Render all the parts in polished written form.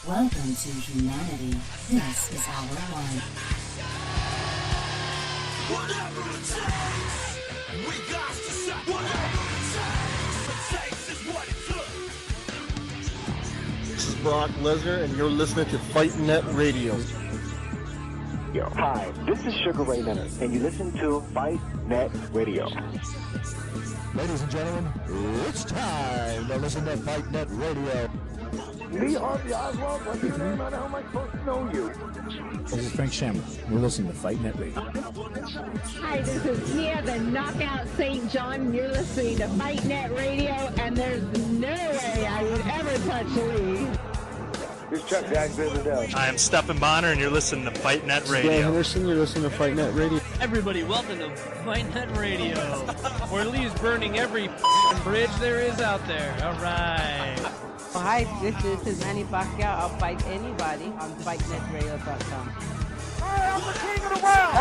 Welcome to humanity. This is our one. Whatever it takes, we got to say whatever it takes is what it took. This is Brock Lesnar, and you're listening to Fight Net Radio. Yo, hi, this is Sugar Ray Leonard, and you listen to Fight Net Radio. Ladies and gentlemen, it's time to listen to Fight Net Radio. Lee Harvey Oswald, what's your name? How am I supposed to know you? This is Frank Shamrock. You're listening to Fight Net Radio. Hi, this is Nia, the Knockout St. John. You're listening to Fight Net Radio, and there's no way I would ever touch Lee. This is Chuck Jackson. I am Stephen Bonner, and you're listening to Fight Net Radio. Dan Henderson, you're listening to Fight Net Radio. Everybody, welcome to Fight Net Radio, where Lee's burning every bridge there is out there. All right. Hi, this is Manny Pacquiao. I'll fight anybody on FightNetRadio.com. Hey, I'm the king of the world!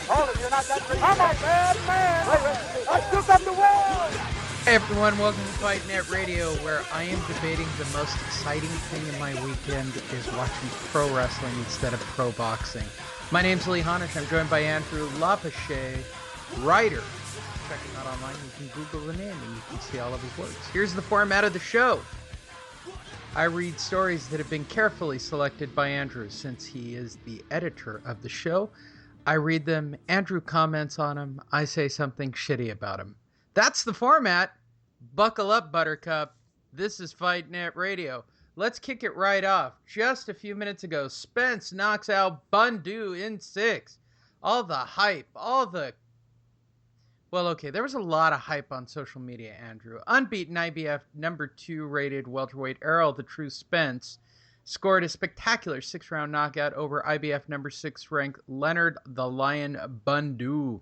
Hold it, you're not that crazy. I'm a bad man! I took up the world! Hey everyone, welcome to Fight Net Radio, where I am debating the most exciting thing in my weekend is watching pro wrestling instead of pro boxing. My name's Lee Honish. I'm joined by Andrew Lapachet, writer. Check him out online. You can Google the name and you can see all of his works. Here's the format of the show. I read stories that have been carefully selected by Andrew since he is the editor of the show. I read them, Andrew comments on them, I say something shitty about them. That's the format. Buckle up, Buttercup. This is Fight Net Radio. Let's kick it right off. Just a few minutes ago, Spence knocks out Bundu in 6. All the hype, Well, okay, there was a lot of hype on social media, Andrew. Unbeaten IBF number 2 rated welterweight Errol, the true Spence, scored a spectacular 6-round knockout over IBF number 6 ranked Leonard the Lion Bundu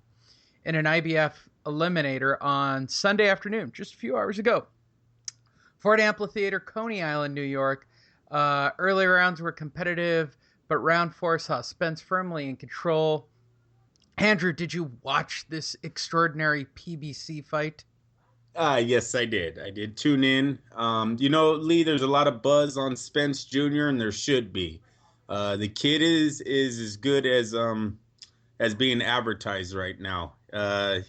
in an IBF eliminator on Sunday afternoon, just a few hours ago. Ford Amphitheater, Coney Island, New York. Early rounds were competitive, but round 4 saw Spence firmly in control. Andrew, did you watch this extraordinary PBC fight? Yes, I did. I did tune in. Lee, there's a lot of buzz on Spence Jr., and there should be. The kid is as good as being advertised right now.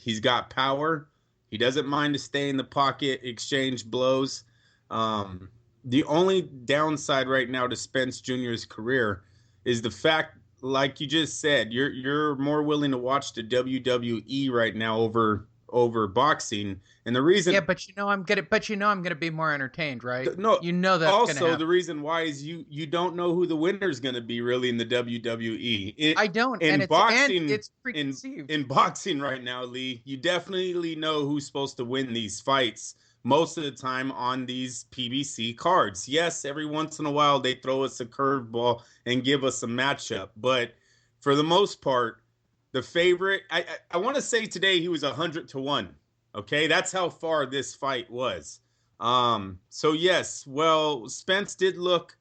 He's got power. He doesn't mind to stay in the pocket, exchange blows. The only downside right now to Spence Jr.'s career is the fact, like you just said, you're more willing to watch the WWE right now over boxing, and the reason. Yeah, but I'm gonna be more entertained, right? No, you know that. Also, the reason why is you don't know who the winner's gonna be really in the WWE. I don't. In boxing, it's preconceived. In boxing right now, Lee, you definitely know who's supposed to win these fights most of the time on these PBC cards. Yes, every once in a while they throw us a curveball and give us a matchup, but for the most part, the favorite, I want to say today he was 100-1. Okay, that's how far this fight was. So yes, well, Spence did look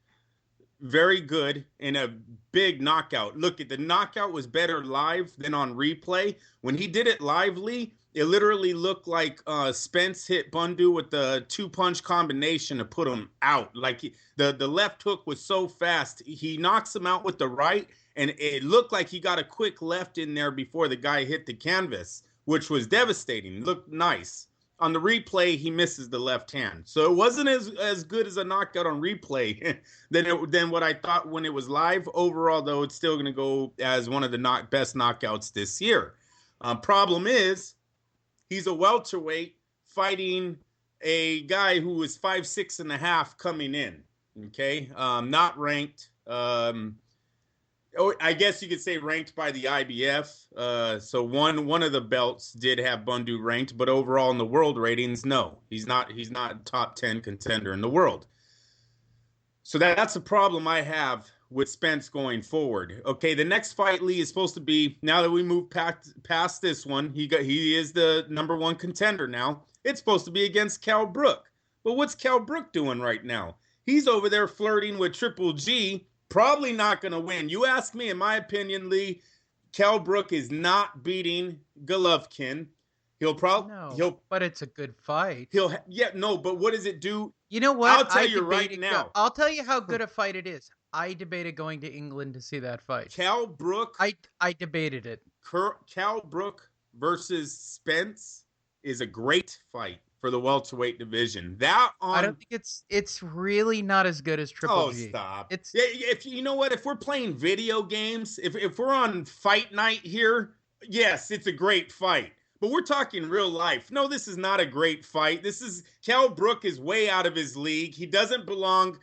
very good in a big knockout. Look, the knockout was better live than on replay. When he did it lively, it literally looked like Spence hit Bundu with the 2-punch combination to put him out. Like the left hook was so fast, he knocks him out with the right, and it looked like he got a quick left in there before the guy hit the canvas, which was devastating. It looked nice. On the replay, he misses the left hand. So it wasn't as good as a knockout on replay than what I thought when it was live. Overall, though, it's still going to go as one of the best knockouts this year. Problem is, he's a welterweight fighting a guy who is 5'6.5" coming in. Okay, not ranked. I guess you could say ranked by the IBF. So one of the belts did have Bundu ranked, but overall in the world ratings, no, he's not a top 10 contender in the world. So that's a problem I have with Spence going forward. Okay, the next fight, Lee, is supposed to be, now that we move past this one, he is the number 1 contender now. It's supposed to be against Cal Brook. But what's Cal Brook doing right now? He's over there flirting with Triple G, probably not going to win. You ask me, in my opinion, Lee, Cal Brook is not beating Golovkin. But it's a good fight. But what does it do? You know what? I'll tell you right now. I'll tell you how good a fight it is. I debated going to England to see that fight. Cal Brook. I debated it. Cal Brook versus Spence is a great fight for the welterweight division. I don't think it's really not as good as Triple G. Oh, stop! If you know what, if we're playing video games, if we're on fight night here, yes, it's a great fight. But we're talking real life. No, this is not a great fight. Cal Brook is way out of his league. He doesn't belong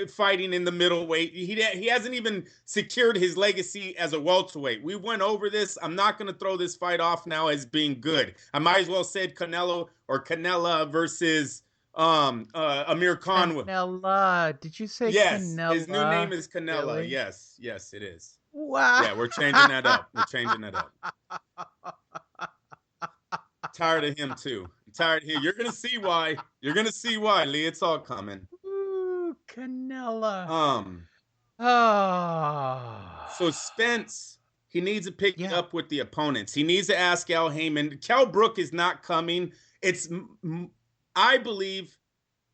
fighting in the middleweight. He hasn't even secured his legacy as a welterweight. We went over this. I'm not going to throw this fight off now as being good. I might as well said Canela versus Amir Khan. Canela. Did you say yes, Canela? His new name is Canela. Really? Yes, it is. Wow. Yeah, we're changing that up. Tired of him too. I'm tired of him. You're gonna see why. Lee. It's all coming. Ooh, Canela. So Spence, he needs to pick it up with the opponents. He needs to ask Al Heyman. Cal Brook is not coming. I believe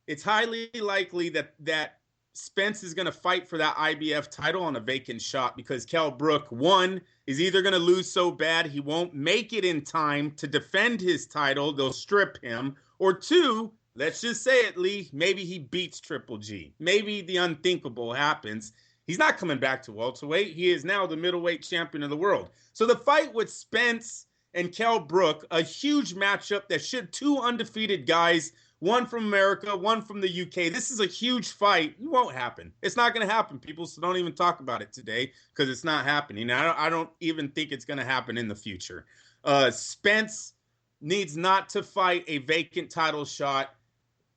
it's highly likely that Spence is going to fight for that IBF title on a vacant shot because Cal Brook, one, is either going to lose so bad he won't make it in time to defend his title. They'll strip him. Or two, let's just say it, Lee, maybe he beats Triple G. Maybe the unthinkable happens. He's not coming back to welterweight. He is now the middleweight champion of the world. So the fight with Spence and Cal Brook, a huge matchup that should two undefeated guys, one from America, one from the UK. This is a huge fight. It won't happen. It's not going to happen, people, so don't even talk about it today because it's not happening. I don't even think it's going to happen in the future. Spence needs not to fight a vacant title shot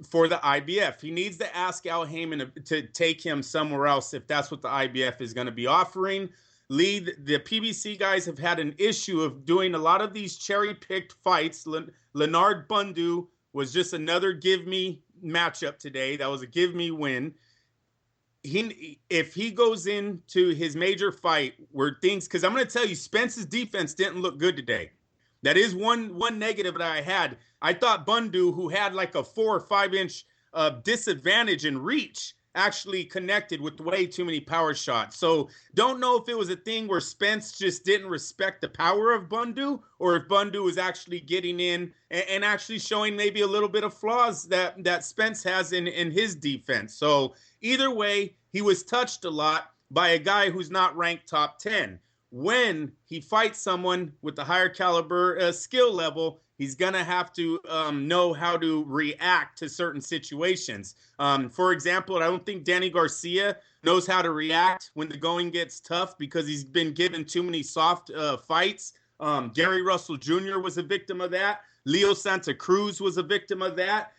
for the IBF. He needs to ask Al Heyman to take him somewhere else if that's what the IBF is going to be offering. Lee, the PBC guys have had an issue of doing a lot of these cherry-picked fights. Leonard Bundu was just another give-me matchup today. That was a give-me win. If he goes into his major fight where things, because I'm going to tell you, Spence's defense didn't look good today. That is one negative that I had. I thought Bundu, who had like a 4 or 5 inch disadvantage in reach, actually connected with way too many power shots. So don't know if it was a thing where Spence just didn't respect the power of Bundu, or if Bundu was actually getting in and actually showing maybe a little bit of flaws that Spence has in his defense. So either way, he was touched a lot by a guy who's not ranked top 10. When he fights someone with the higher caliber skill level, he's going to have to know how to react to certain situations. For example, I don't think Danny Garcia knows how to react when the going gets tough because he's been given too many soft fights. Gary Russell Jr. was a victim of that. Leo Santa Cruz was a victim of that.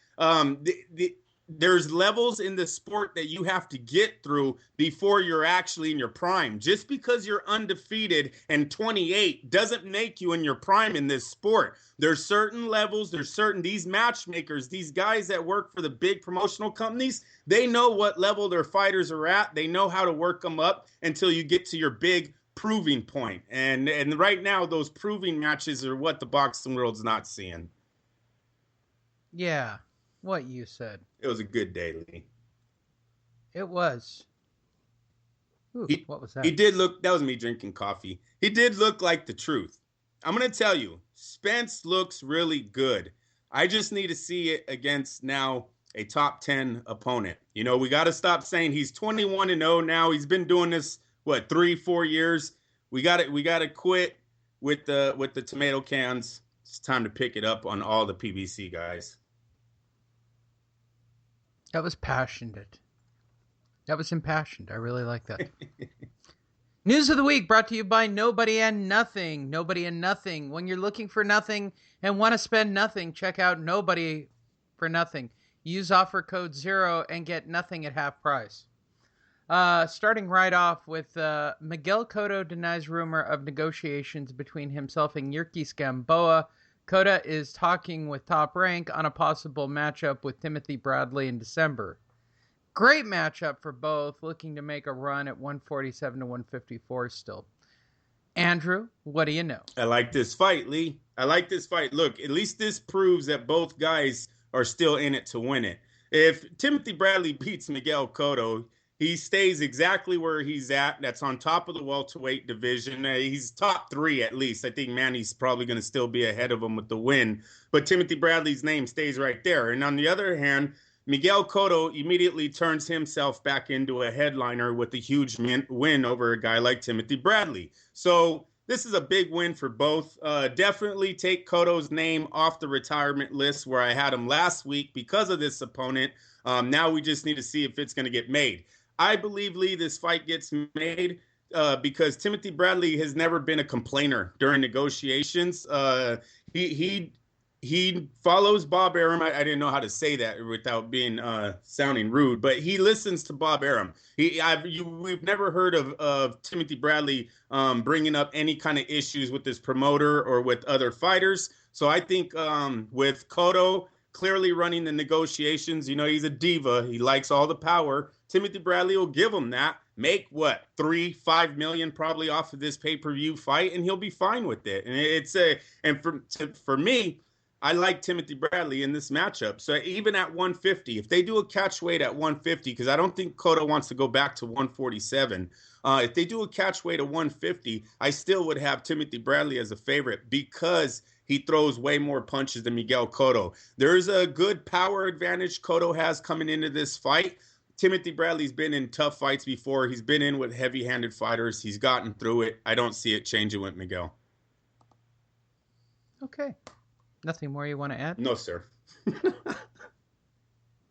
There's levels in the sport that you have to get through before you're actually in your prime. Just because you're undefeated and 28 doesn't make you in your prime in this sport. There's certain levels, these matchmakers, these guys that work for the big promotional companies, they know what level their fighters are at. They know how to work them up until you get to your big proving point. And right now, those proving matches are what the boxing world's not seeing. Yeah, what you said. It was a good day, Lee. It was. Ooh, what was that? He did look, that was me drinking coffee. He did look like the truth. I'm going to tell you, Spence looks really good. I just need to see it against now a top 10 opponent. You know, we got to stop saying he's 21-0 now. He's been doing this, 3-4 years. We got to quit with the tomato cans. It's time to pick it up on all the PBC guys. That was passionate. That was impassioned. I really like that. News of the week brought to you by Nobody and Nothing. Nobody and Nothing. When you're looking for nothing and want to spend nothing, check out Nobody for Nothing. Use offer code 0 and get nothing at half price. Starting right off with Miguel Cotto denies rumor of negotiations between himself and Yuriorkis Gamboa. Cotto is talking with Top Rank on a possible matchup with Timothy Bradley in December. Great matchup for both, looking to make a run at 147 to 154 still. Andrew, what do you know? I like this fight, Lee. I like this fight. Look, at least this proves that both guys are still in it to win it. If Timothy Bradley beats Miguel Cotto, he stays exactly where he's at. That's on top of the welterweight division. He's top 3 at least. I think Manny's probably going to still be ahead of him with the win. But Timothy Bradley's name stays right there. And on the other hand, Miguel Cotto immediately turns himself back into a headliner with a huge win over a guy like Timothy Bradley. So this is a big win for both. Definitely take Cotto's name off the retirement list where I had him last week because of this opponent. Now we just need to see if it's going to get made. I believe, Lee, this fight gets made because Timothy Bradley has never been a complainer during negotiations. He follows Bob Arum. I didn't know how to say that without being sounding rude, but he listens to Bob Arum. We've never heard of Timothy Bradley bringing up any kind of issues with his promoter or with other fighters. So I think with Cotto clearly running the negotiations, he's a diva. He likes all the power. Timothy Bradley will give him that. Make what, $3-5 million probably off of this pay-per-view fight, and he'll be fine with it. And for me, I like Timothy Bradley in this matchup. So even at 150, if they do a catch weight at 150, because I don't think Cotto wants to go back to 147. If they do a catch weight at 150, I still would have Timothy Bradley as a favorite because he throws way more punches than Miguel Cotto. There's a good power advantage Cotto has coming into this fight. Timothy Bradley's been in tough fights before. He's been in with heavy-handed fighters. He's gotten through it. I don't see it changing with Miguel. Okay. Nothing more you want to add? No, sir.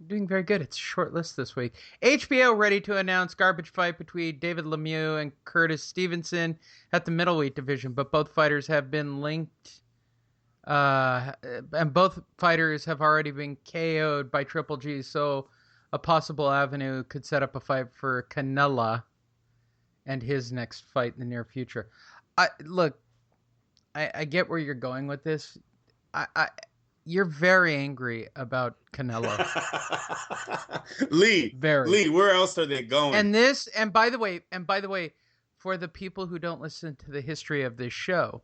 Doing very good. It's a short list this week. HBO ready to announce garbage fight between David Lemieux and Curtis Stevenson at the middleweight division, but both fighters have been linked, and both fighters have already been KO'd by Triple G, so a possible avenue could set up a fight for Canela and his next fight in the near future. I get where you're going with this. You're very angry about Canelo. Lee, where else are they going? And by the way, for the people who don't listen to the history of this show,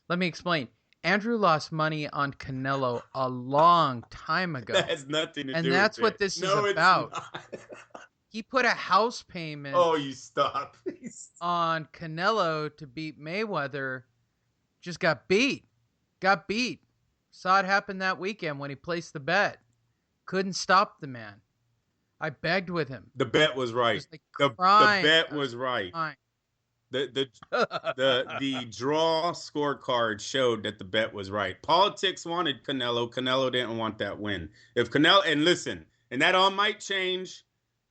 let me explain. Andrew lost money on Canelo a long time ago. That has nothing to do with it. And that's what this is about. He put a house payment on Canelo to beat Mayweather. Just got beat. Saw it happen that weekend when he placed the bet. Couldn't stop the man. I begged with him. The bet was right. The bet was right. The draw scorecard showed that the bet was right. Politics wanted Canelo. Canelo didn't want that win. If Canelo, and listen, and that all might change.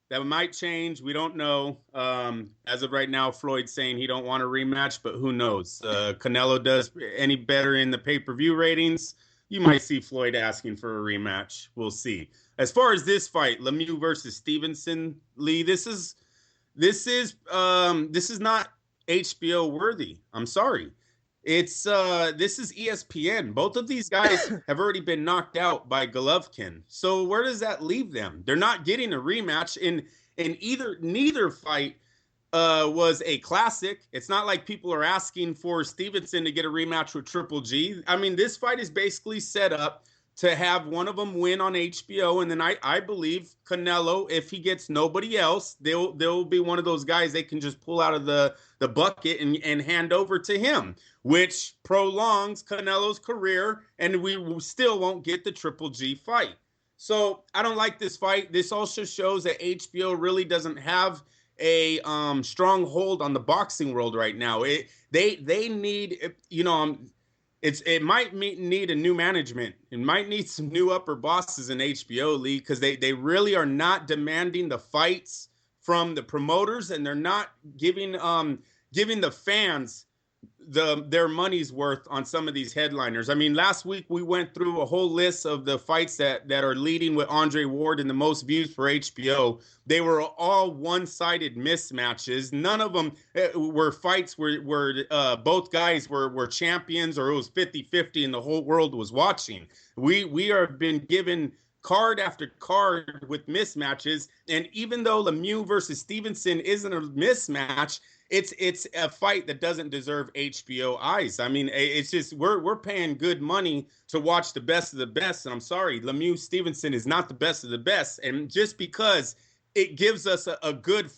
That might change. We don't know. As of right now, Floyd's saying he don't want a rematch, but who knows? Canelo does any better in the pay-per-view ratings. You might see Floyd asking for a rematch. We'll see. As far as this fight, Lemieux versus Stevenson, Lee, this is not HBO worthy. I'm sorry. This is ESPN. Both of these guys have already been knocked out by Golovkin. So where does that leave them? They're not getting a rematch. Neither fight was a classic. It's not like people are asking for Stevenson to get a rematch with Triple G. I mean, this fight is basically set up to have one of them win on HBO, and then I believe Canelo, if he gets nobody else, they'll be one of those guys they can just pull out of the bucket and hand over to him, which prolongs Canelo's career, and we still won't get the Triple G fight. So I don't like this fight. This also shows that HBO really doesn't have a strong hold on the boxing world right now. They need, it might need a new management. It might need some new upper bosses in HBO league because they really are not demanding the fights from the promoters, and they're not giving the fans their money's worth on some of these headliners. I mean, last week we went through a whole list of the fights that are leading with Andre Ward in the most views for HBO. They were all one-sided mismatches. None of them were fights where both guys were champions, or it was 50-50 and the whole world was watching. We are been given card after card with mismatches. And even though Lemieux versus Stevenson isn't a mismatch, it's a fight that doesn't deserve HBO eyes. I mean, it's just we're paying good money to watch the best of the best. And I'm sorry, Lemieux Stevenson is not the best of the best. And just because it gives us a good